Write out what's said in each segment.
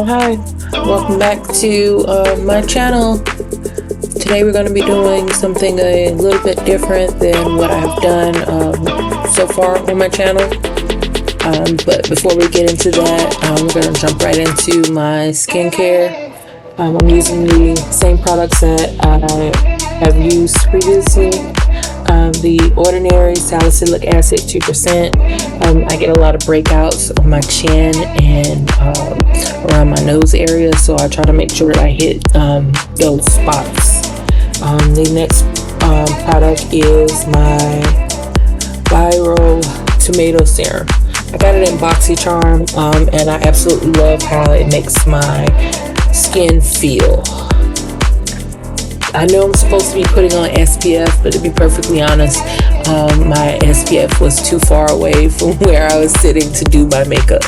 Hi, welcome back to my channel. Today we're going to be doing something a little bit different than what I've done so far on my channel. But before we get into that, we're going to jump right into my skincare. I'm using the same products that I have used previously. The Ordinary Salicylic Acid 2%. I get a lot of breakouts on my chin and around my nose area, so I try to make sure that I hit those spots. The next product is my Viral Tomato Serum. I got it in BoxyCharm, and I absolutely love how it makes my skin feel. I know I'm supposed to be putting on SPF, but to be perfectly honest, my SPF was too far away from where I was sitting to do my makeup.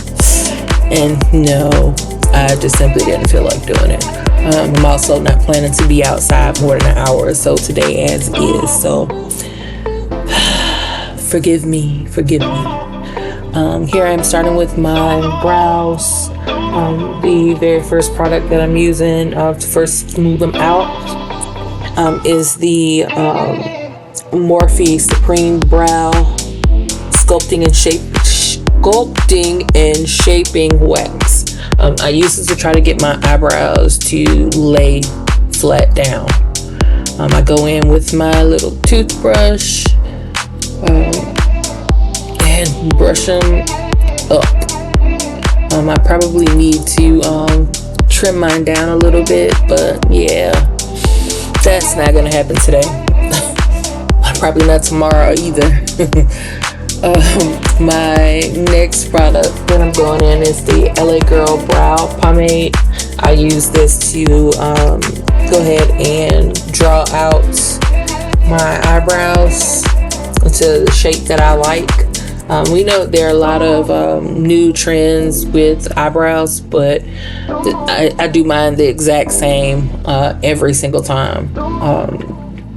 And no, I just simply didn't feel like doing it. I'm also not planning to be outside more than an hour or so today as is, so forgive me. Here I am starting with my brows. The very first product that I'm using to first smooth them out is the Morphe Supreme Brow Sculpting and Shaping Wax. I use this to try to get my eyebrows to lay flat down. I go in with my little toothbrush and brush them up. I probably need to trim mine down a little bit, but yeah, that's not gonna happen today. Probably not tomorrow either. My next product that I'm going in is the LA Girl Brow Pomade. I use this to go ahead and draw out my eyebrows into the shape that I like. We know there are a lot of new trends with eyebrows, but I do mine the exact same every single time.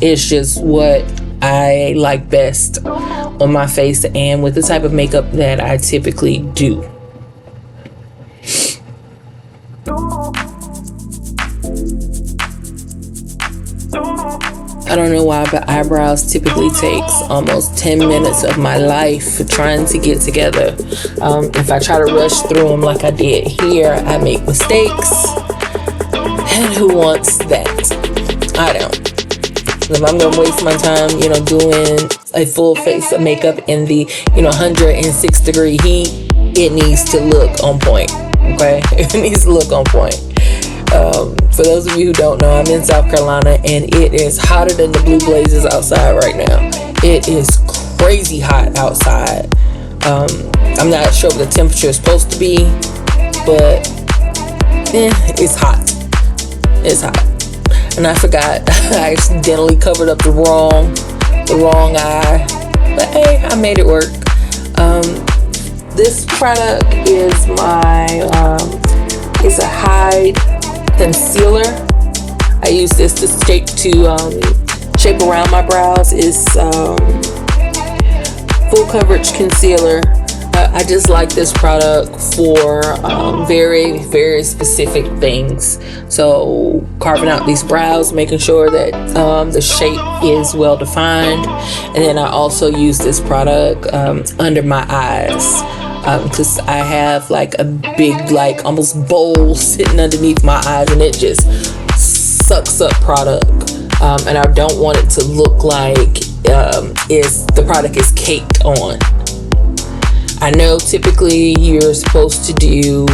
It's just what I like best on my face and with the type of makeup that I typically do. I don't know why, but eyebrows typically takes almost 10 minutes of my life trying to get together. If I try to rush through them like I did here, I make mistakes. And who wants that? I don't. If I'm gonna waste my time, doing a full face of makeup in the, 106-degree heat, it needs to look on point. Okay, it needs to look on point. For those of you who don't know, I'm in South Carolina, and it is hotter than the blue blazes outside right now. It is crazy hot outside. I'm not sure what the temperature is supposed to be, but it's hot. It's hot. And I forgot, I accidentally covered up the wrong eye. But hey, I made it work. This product is it's a hide concealer. I use this to shape around my brows. It's full coverage concealer. I just like this product for very, very specific things. So carving out these brows, making sure that the shape is well defined. And then I also use this product under my eyes because I have like a big, like almost bowl sitting underneath my eyes, and it just sucks up product. And I don't want it to look like the product is caked on. I know typically you're supposed to do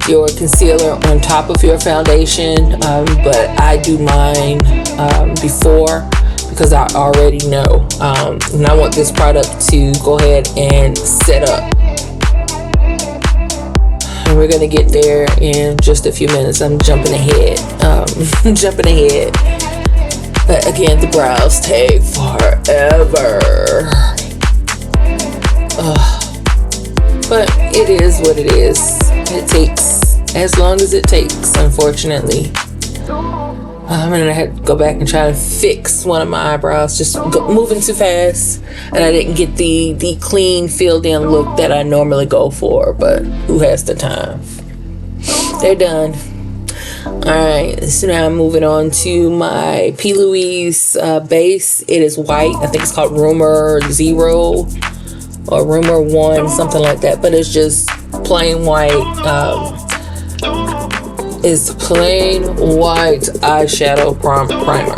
your concealer on top of your foundation, but I do mine before because I already know. And I want this product to go ahead and set up. And we're gonna get there in just a few minutes. I'm jumping ahead. But again, the brows take forever. But it is what it is. It takes as long as it takes, unfortunately. And then I had to go back and try to fix one of my eyebrows, just moving too fast, and I didn't get the clean filled in look that I normally go for, but who has the time? They're done. Alright, so now I'm moving on to my P. Louise base. It is white. I think it's called Rumour 0 or Rumour 1, something like that, but it's just plain white. It's plain white eyeshadow primer.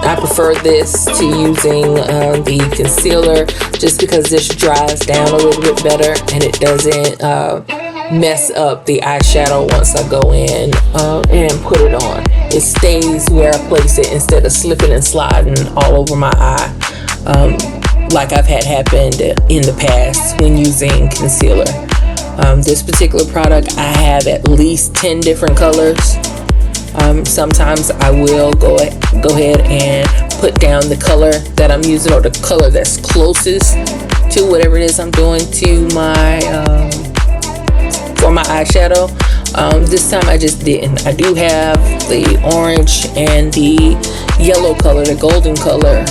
I prefer this to using the concealer just because this dries down a little bit better and it doesn't mess up the eyeshadow once I go in and put it on. It stays where I place it instead of slipping and sliding all over my eye, like I've had happened in the past when using concealer. This particular product, I have at least 10 different colors. Sometimes I will go ahead and put down the color that I'm using, or the color that's closest to whatever it is I'm doing to my for my eyeshadow. This time I just didn't. I do have the orange and the yellow color, the golden color.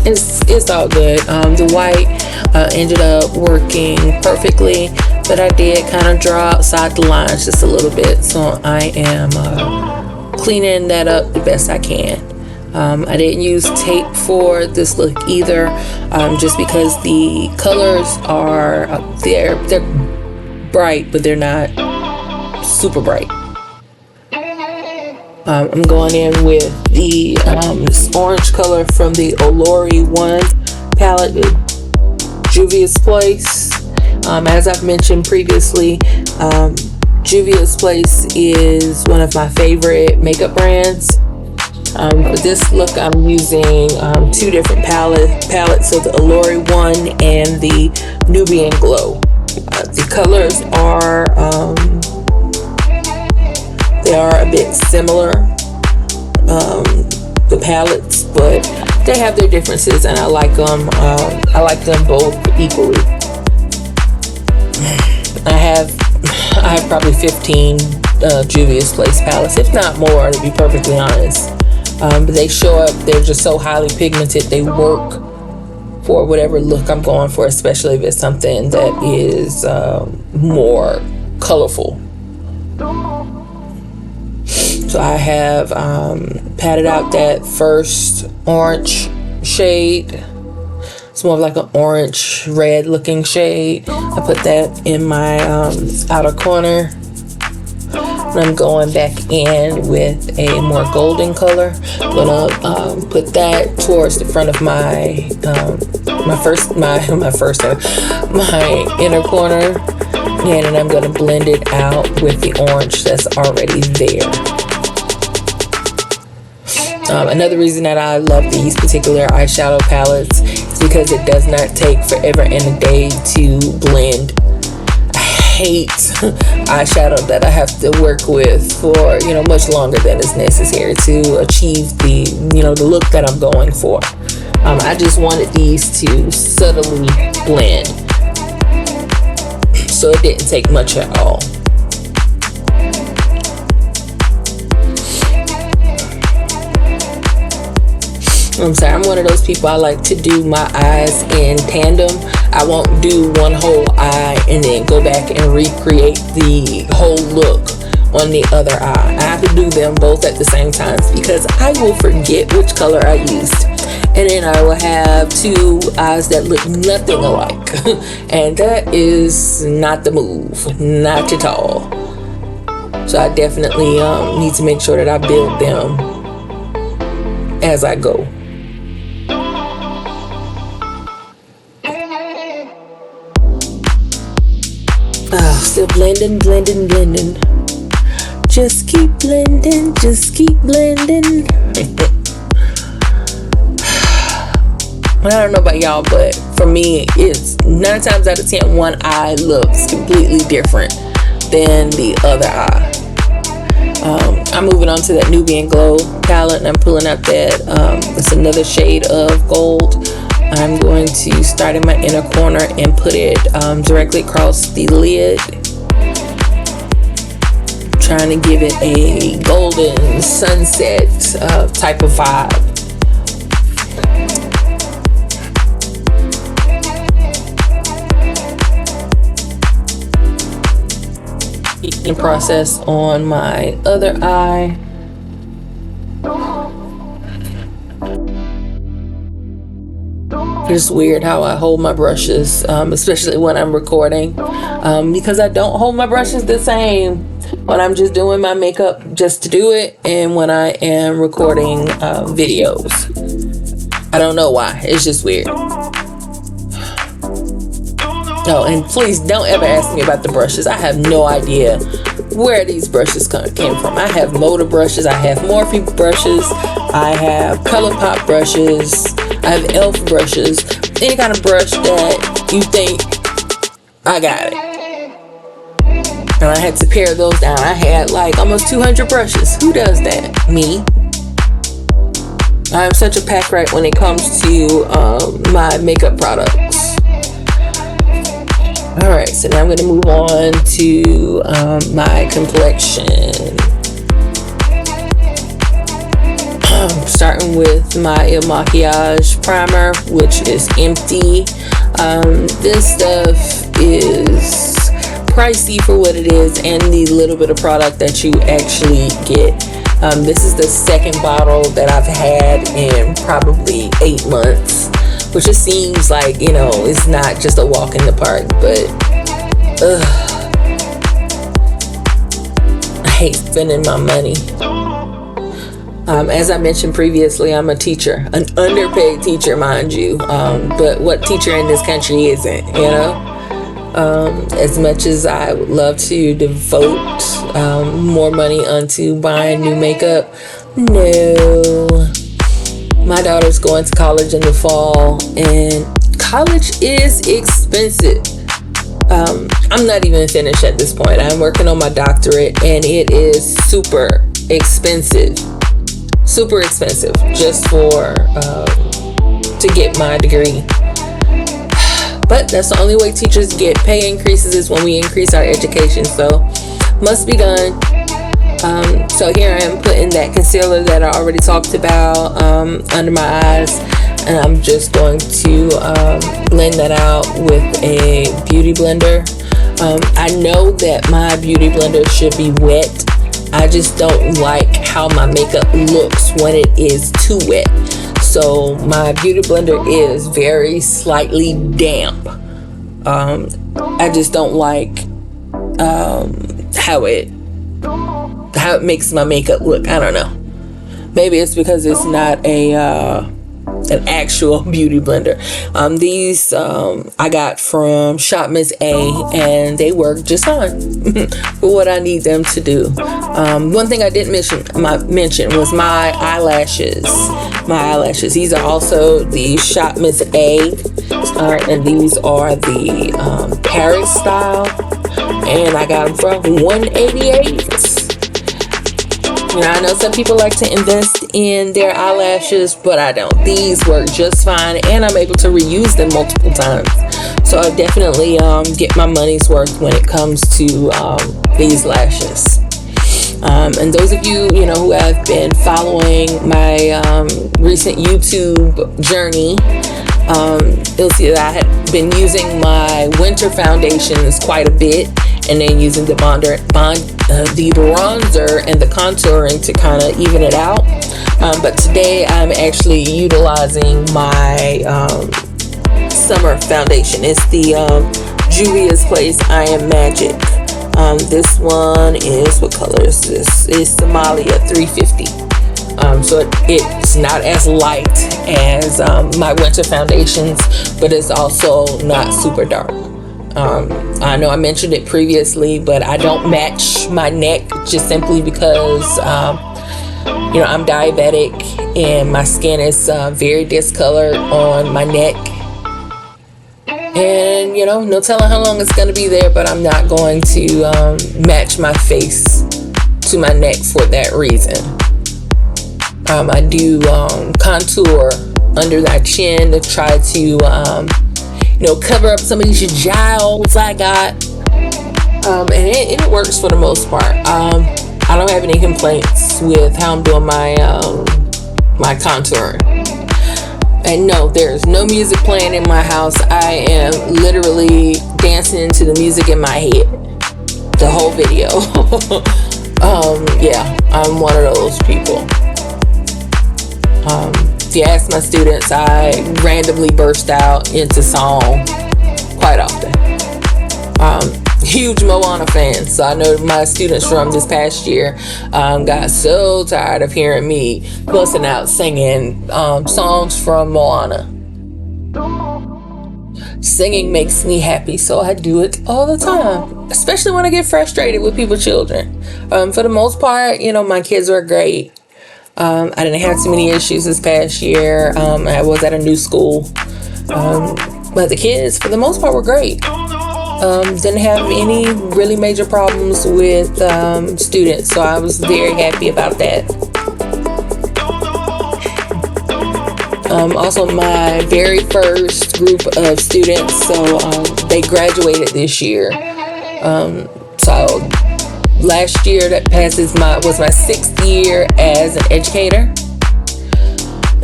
It's all good. The white ended up working perfectly, but I did kind of draw outside the lines just a little bit, so I am cleaning that up the best I can. I didn't use tape for this look either, just because the colors are they're bright, but they're not super bright. I'm going in with the this orange color from the Olori 1 palette, Juvias Place. As I've mentioned previously, Juvias Place is one of my favorite makeup brands. For this look, I'm using 2 different palettes, so the Olori 1 and the Nubian Glow. The colors are they are a bit similar, the palettes, but they have their differences, and I like them. I like them both equally. I have probably 15 Juvias Place palettes, if not more, to be perfectly honest. But they show up. They're just so highly pigmented. They work for whatever look I'm going for, especially if it's something that is more colorful. So I have patted out that first orange shade. It's more of like an orange red looking shade. I put that in my outer corner. And I'm going back in with a more golden color. I'm gonna put that towards the front of my my inner corner, and then I'm gonna blend it out with the orange that's already there. Another reason that I love these particular eyeshadow palettes is because it does not take forever and a day to blend. I hate eyeshadow that I have to work with for much longer than is necessary to achieve the the look that I'm going for. I just wanted these to subtly blend, so it didn't take much at all. I'm sorry, I'm one of those people, I like to do my eyes in tandem. I won't do one whole eye and then go back and recreate the whole look on the other eye. I have to do them both at the same time because I will forget which color I used. And then I will have 2 eyes that look nothing alike. And that is not the move, not at all. So I definitely need to make sure that I build them as I go. Still blending. Just keep blending. I don't know about y'all, but for me, it's 9 times out of 10, one eye looks completely different than the other eye. I'm moving on to that Nubian Glow palette, and I'm pulling out that it's another shade of gold. I'm going to start in my inner corner and put it directly across the lid. trying to give it a golden sunset type of vibe. In process on my other eye. It's weird how I hold my brushes, especially when I'm recording, because I don't hold my brushes the same when I'm just doing my makeup just to do it and when I am recording videos. I don't know why. It's just weird. Oh, and please don't ever ask me about the brushes. I have no idea where these brushes came from. I have Motor brushes, I have Morphe brushes, I have ColourPop brushes, I have e.l.f. brushes. Any kind of brush that you think, I got it. And I had to pare those down. I had like almost 200 brushes. Who does that? Me. I'm such a pack rat when it comes to my makeup products. Alright, so now I'm going to move on to my complexion. Starting with my Makiage primer, which is empty. This stuff is pricey for what it is and the little bit of product that you actually get. This is the second bottle that I've had in probably 8 months, which just seems like, you know, it's not just a walk in the park, but I hate spending my money. As I mentioned previously, I'm a teacher, an underpaid teacher, mind you, but what teacher in this country isn't, you know? As much as I would love to devote more money onto buying new makeup, no. My daughter's going to college in the fall, and college is expensive. I'm not even finished at this point. I'm working on my doctorate, and it is super expensive. Super expensive just for to get my degree. But that's the only way teachers get pay increases is when we increase our education. So must be done. So here I am putting that concealer that I already talked about under my eyes, and I'm just going to blend that out with a beauty blender. I know that my beauty blender should be wet. I just don't like how my makeup looks when it is too wet. So my beauty blender is very slightly damp. I just don't like how it makes my makeup look. I don't know. Maybe it's because it's not an actual beauty blender. These I got from Shop Miss A, and they work just fine for what I need them to do. One thing I didn't mention was my eyelashes. These are also the Shop Miss A, and these are the Paris style, and I got them for $188. You know, I know some people like to invest in their eyelashes, but I don't. These work just fine, and I'm able to reuse them multiple times. So I definitely get my money's worth when it comes to these lashes. And those of you, you know, who have been following my recent YouTube journey, you'll see that I had been using my winter foundations quite a bit, and then using the bronzer and the contouring to kind of even it out. But today I'm actually utilizing my summer foundation. It's the Juvias Place I Am Magic. This one is, what color is this? It's Somalia 350. So it's not as light as my winter foundations, but it's also not super dark. I know I mentioned it previously, but I don't match my neck just simply because you know, I'm diabetic and my skin is very discolored on my neck, and you know, no telling how long it's going to be there, but I'm not going to match my face to my neck for that reason. I do contour under that chin to try to you know, cover up some of these jowls I got. And it works for the most part. I don't have any complaints with how I'm doing my my contour. And no, there's no music playing in my house. I am literally dancing to the music in my head the whole video. Yeah, I'm one of those people. If you ask my students, I randomly burst out into song quite often. Huge Moana fan, so I know my students from this past year got so tired of hearing me busting out singing songs from Moana. Singing makes me happy, so I do it all the time, especially when I get frustrated with people's children. For the most part, my kids are great. I didn't have too many issues this past year. I was at a new school, but the kids, for the most part, were great. Didn't have any really major problems with students, so I was very happy about that. Also, my very first group of students, so they graduated this year. So last year that passes was my 6th year as an educator.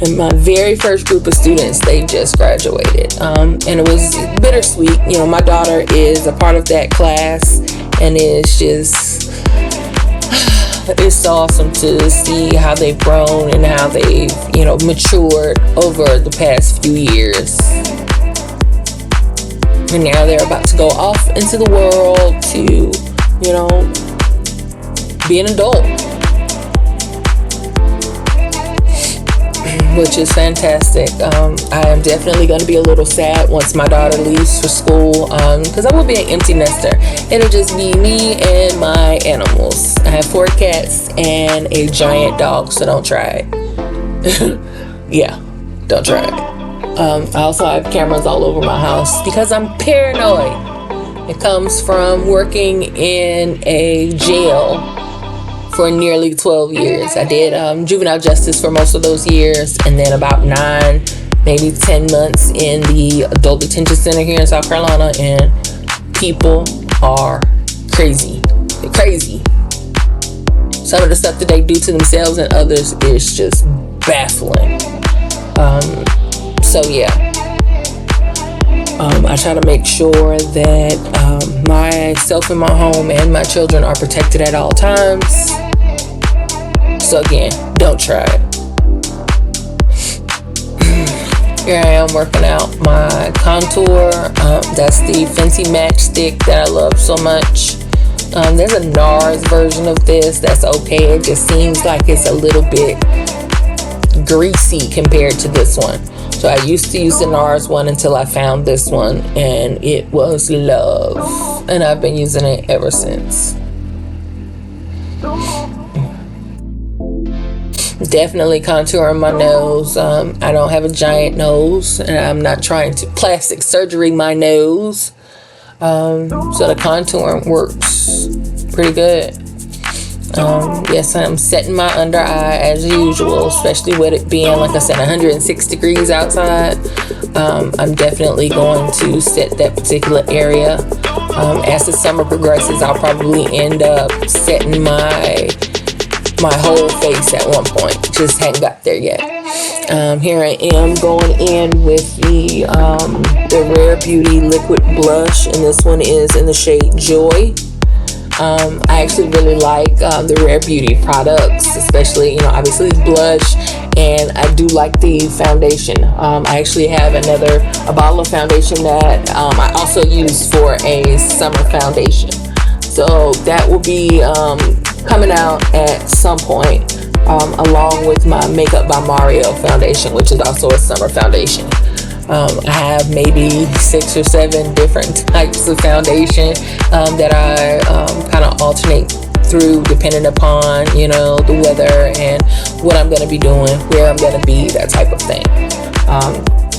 And my very first group of students, they just graduated. And it was bittersweet. My daughter is a part of that class, and it's so awesome to see how they've grown and how they've, matured over the past few years. And now they're about to go off into the world to, be an adult. Which is fantastic. I am definitely going to be a little sad once my daughter leaves for school, because I will be an empty nester. It'll just be me and my animals. I have 4 cats and a giant dog, so don't try it. Yeah, don't try it. I also have cameras all over my house because I'm paranoid. It comes from working in a jail for nearly 12 years. I did juvenile justice for most of those years, and then about 9, maybe 10 months in the adult detention center here in South Carolina, and people are crazy. They're crazy. Some of the stuff that they do to themselves and others is just baffling. So yeah, I try to make sure that myself and my home and my children are protected at all times. So again, don't try it. Here I am working out my contour. That's the Fenty matchstick that I love so much. There's a NARS version of this that's okay. It just seems like it's a little bit greasy compared to this one. So I used to use the NARS one until I found this one, and it was love. And I've been using it ever since. Definitely contouring my nose. I don't have a giant nose, and I'm not trying to plastic surgery my nose. So the contouring works pretty good. Yes, I'm setting my under eye as usual, especially with it being, like I said, 106 degrees outside. I'm definitely going to set that particular area. As the summer progresses, I'll probably end up setting my whole face at one point. Just hadn't got there yet. Here I am going in with the Rare Beauty liquid blush, and this one is in the shade Joy. I actually really like the Rare Beauty products, especially, obviously blush, and I do like the foundation. I actually have a bottle of foundation that I also use for a summer foundation. So that will be coming out at some point, along with my Makeup by Mario foundation, which is also a summer foundation. I have maybe 6 or 7 different types of foundation that I kind of alternate through depending upon, the weather and what I'm going to be doing, where I'm going to be, that type of thing.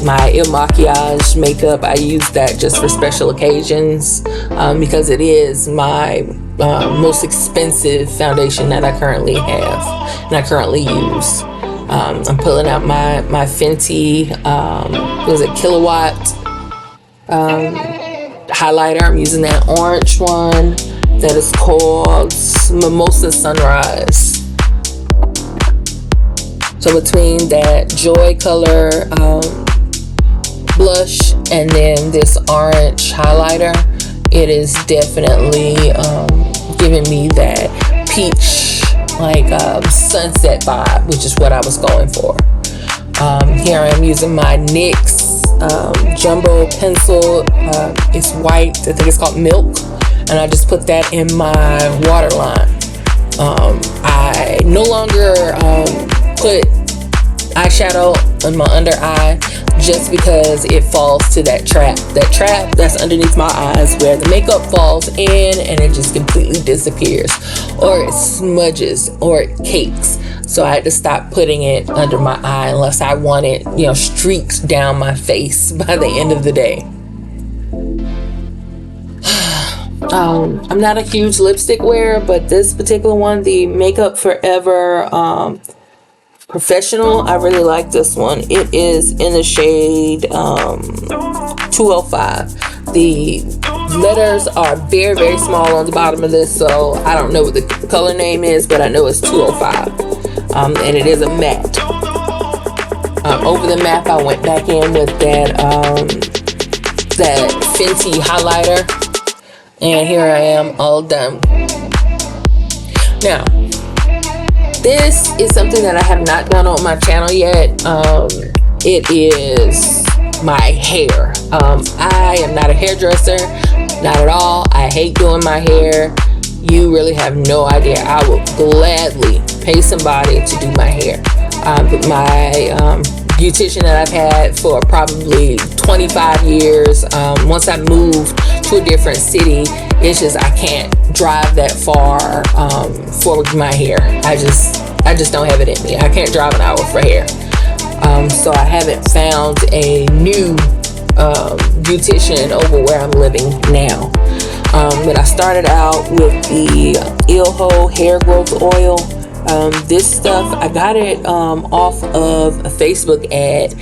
My Makiage makeup, I use that just for special occasions because it is my most expensive foundation that I currently have and I currently use. I'm pulling out my Fenty, was it Killawatt highlighter. I'm using that orange one that is called Mimosa Sunrise. So between that Joy color blush and then this orange highlighter, it is definitely giving me that peach, like sunset vibe, which is what I was going for. Here I am using my NYX jumbo pencil. It's white. I think it's called Milk, and I just put that in my waterline. I no longer put eyeshadow on my under eye just because it falls to that trap that's underneath my eyes where the makeup falls in and it just completely disappears, or it smudges, or it cakes. So I had to stop putting it under my eye unless I want it, streaked down my face by the end of the day. I'm not a huge lipstick wearer, but this particular one, the Makeup Forever Professional, I really like this one. It is in the shade 205. The letters are very, very small on the bottom of this, so I don't know what the color name is, but I know it's 205. And it is a matte. Over the matte, I went back in with that Fenty highlighter, and here I am all done. Now, this is something that I have not done on my channel yet. It is my hair. I am not a hairdresser, not at all. I hate doing my hair. You really have no idea. I will gladly pay somebody to do my hair. But my beautician that I've had for probably 25 years, once I moved to a different city, it's just I can't drive that far for my hair. I just don't have it in me. I can't drive an hour for hair. So I haven't found a new beautician over where I'm living now. But I started out with the Ilho hair growth oil. This stuff, I got it off of a Facebook ad,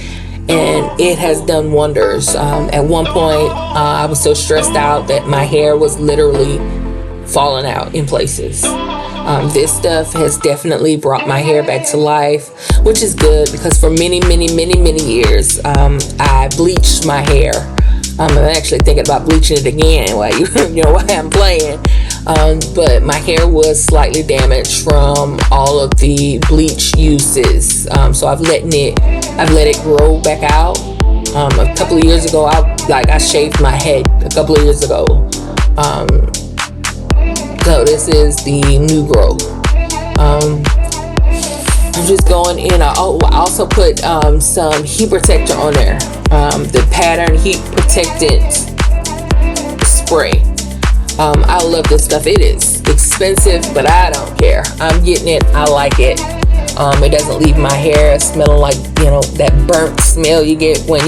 and it has done wonders. At one point, I was so stressed out that my hair was literally falling out in places. This stuff has definitely brought my hair back to life, which is good because for many years, I bleached my hair. I'm actually thinking about bleaching it again while while I'm playing. But my hair was slightly damaged from all of the bleach uses. So I've let it grow back out. A couple of years ago, I shaved my head a couple of years ago. So this is the new growth. I'm just going in. I also put some heat protector on there. The Pattern Heat Protectant Spray. I love this stuff. It is expensive, but I don't care. I'm getting it. I like it. It doesn't leave my hair smelling like that burnt smell you get when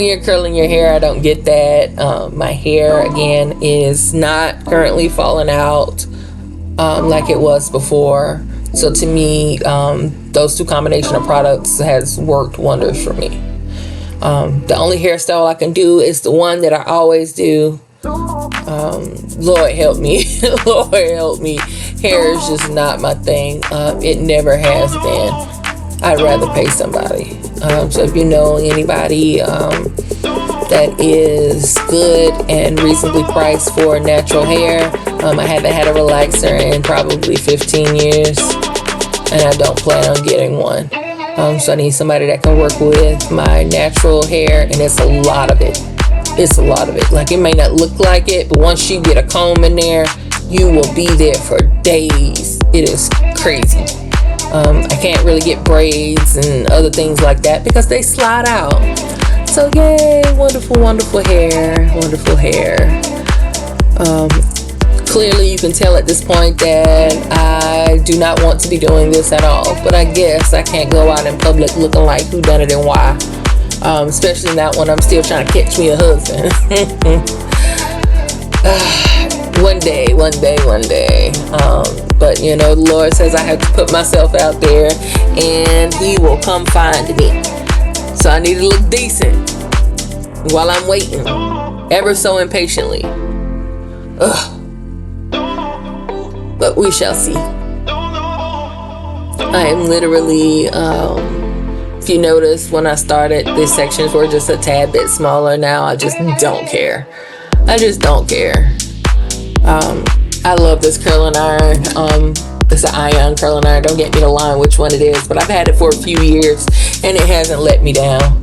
you're curling your hair. I don't get that. My hair again is not currently falling out like it was before. So to me, those two combination of products has worked wonders for me. The only hairstyle I can do is the one that I always do. Lord help me. Lord help me. Hair is just not my thing. It never has been. I'd rather pay somebody. So if you know anybody that is good and reasonably priced for natural hair, I haven't had a relaxer in probably 15 years, and I don't plan on getting one. So I need somebody that can work with my natural hair, and it's a lot of it. It's a lot of it. Like, it may not look like it, but once you get a comb in there, you will be there for days. It is crazy. I can't really get braids and other things like that because they slide out. So yay, wonderful, wonderful hair, wonderful hair. Clearly you can tell at this point that I do not want to be doing this at all, but I guess I can't go out in public looking like who done it and why. Especially not when I'm still trying to catch me a husband. One day. But the Lord says I have to put myself out there and He will come find me. So I need to look decent. while I'm waiting ever so impatiently. Ugh. But we shall see. I am literally, if you notice, when I started, these sections were just a tad bit smaller. Now I just don't care. I just don't care. I love this curling iron. It's an ion curling iron. Don't get me to line which one it is, but I've had it for a few years and it hasn't let me down.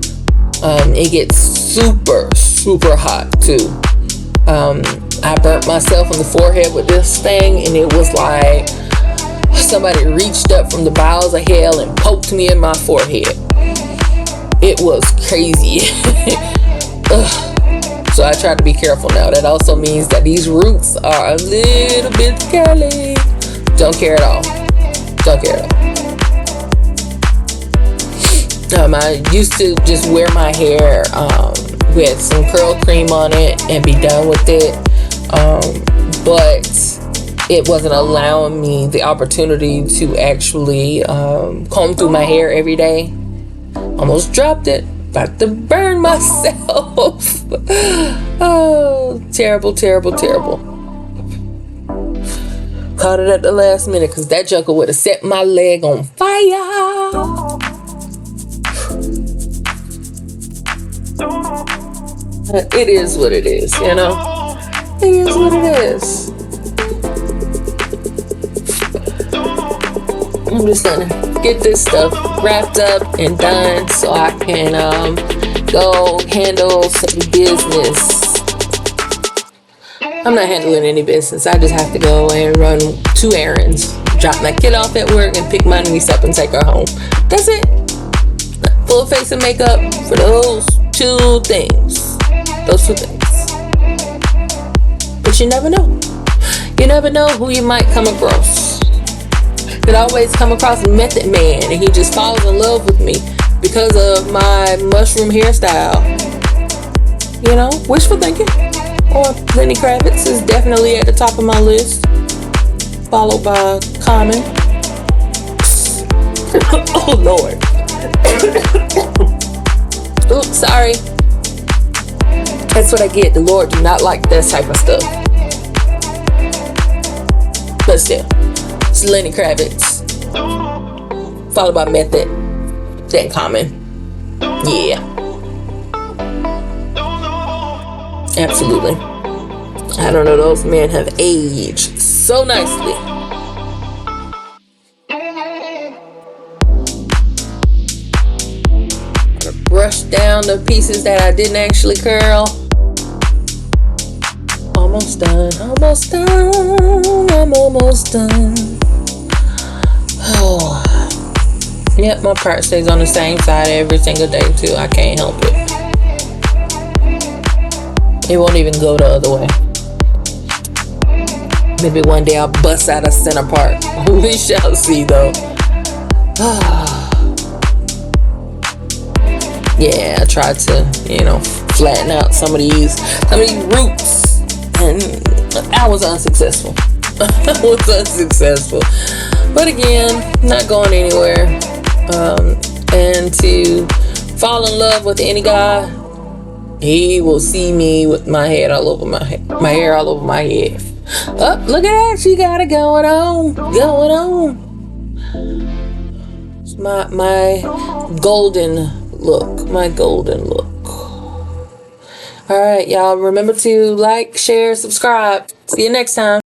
It gets super, super hot too. I burnt myself on the forehead with this thing, and it was like somebody reached up from the bowels of hell and poked me in my forehead. It was crazy. So I try to be careful now. That also means that these roots are a little bit curly. Don't care at all. Don't care at all. I used to just wear my hair with some curl cream on it and be done with it. But it wasn't allowing me the opportunity to actually comb through my hair every day. Almost dropped it. About to burn myself. Oh, terrible, terrible, terrible. Caught it at the last minute because that joker would have set my leg on fire. It is what it is, you know? It is what it is. I'm just gonna get this stuff wrapped up and done so I can go handle some business. I'm not handling any business. I just have to go and run 2 errands. Drop my kid off at work and pick my niece up and take her home. That's it. Full face of makeup for those 2 things. Those 2 things. But you never know. You never know who you might come across. Could always come across a Method Man and he just falls in love with me because of my mushroom hairstyle. You know, wishful thinking. Or Lenny Kravitz is definitely at the top of my list, followed by Common. Oh Lord. Oops, sorry. That's what I get. The Lord do not like that type of stuff. But still, it's Lenny Kravitz, followed by Method, then Common. Yeah. Absolutely. I don't know, those men have aged so nicely. I'm gonna brush down the pieces that I didn't actually curl. Almost done, almost done, I'm almost done. Oh. Yep, my part stays on the same side every single day too. I can't help it. It won't even go the other way. Maybe one day I'll bust out a center part. We shall see though. Yeah, I tried to, flatten out some of these roots. And I was unsuccessful. But again, not going anywhere. And to fall in love with any guy, he will see me with my hair all over my head. Oh, look at that. She got it going on. It's my golden look. All right, y'all. Remember to like, share, subscribe. See you next time.